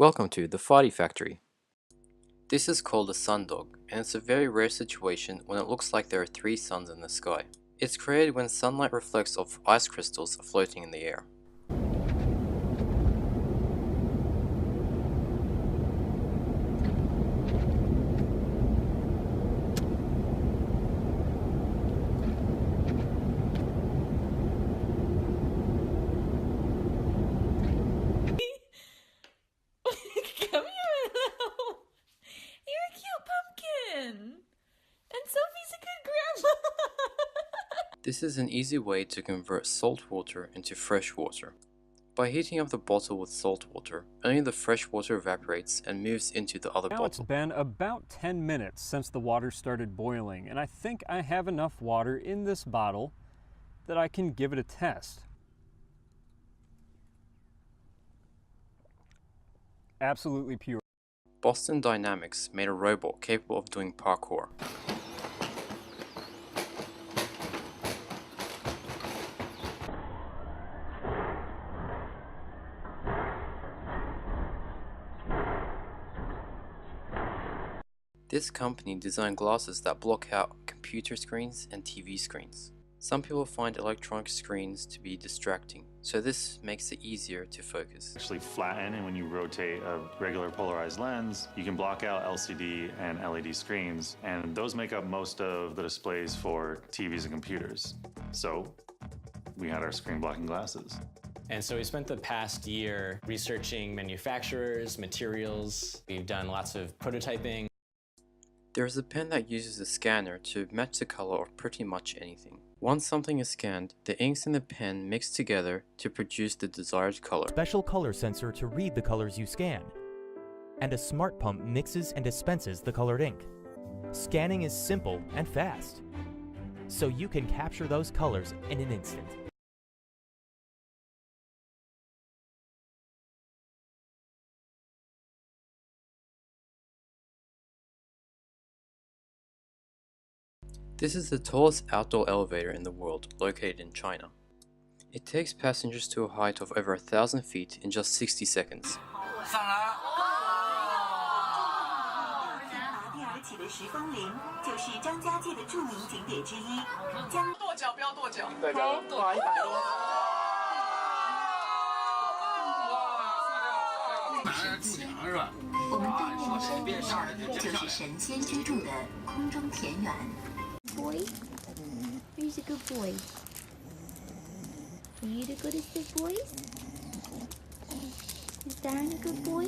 Welcome to the Fadi factory. This is called a sundog, and it's a very rare situation when it looks like there are three suns in the sky. It's created when sunlight reflects off ice crystals floating in the air. Come here, Willow. You're a cute pumpkin. And Sophie's a good grandma. This is an easy way to convert salt water into fresh water. By heating up the bottle with salt water, only the fresh water evaporates and moves into the other bottle. Now it's been about 10 minutes since the water started boiling, and I think I have enough water in this bottle that I can give it a test. Absolutely pure. Boston Dynamics made a robot capable of doing parkour. This company designed glasses that block out computer screens and TV screens. Some people find electronic screens to be distracting, so this makes it easier to focus. Actually flatten, and when you rotate a regular polarized lens, you can block out LCD and LED screens, and those make up most of the displays for TVs and computers. So we had our screen blocking glasses. And so we spent the past year researching manufacturers, materials. We've done lots of prototyping. There is a pen that uses a scanner to match the color of pretty much anything. Once something is scanned, the inks in the pen mix together to produce the desired color. Special color sensor to read the colors you scan. And a smart pump mixes and dispenses the colored ink. Scanning is simple and fast, so you can capture those colors in an instant. This is the tallest outdoor elevator in the world, located in China. It takes passengers to a height of over 1,000 feet in just 60 seconds. Boy? Who's a good boy? Are you the goodest of boys? Is Darren a good boy?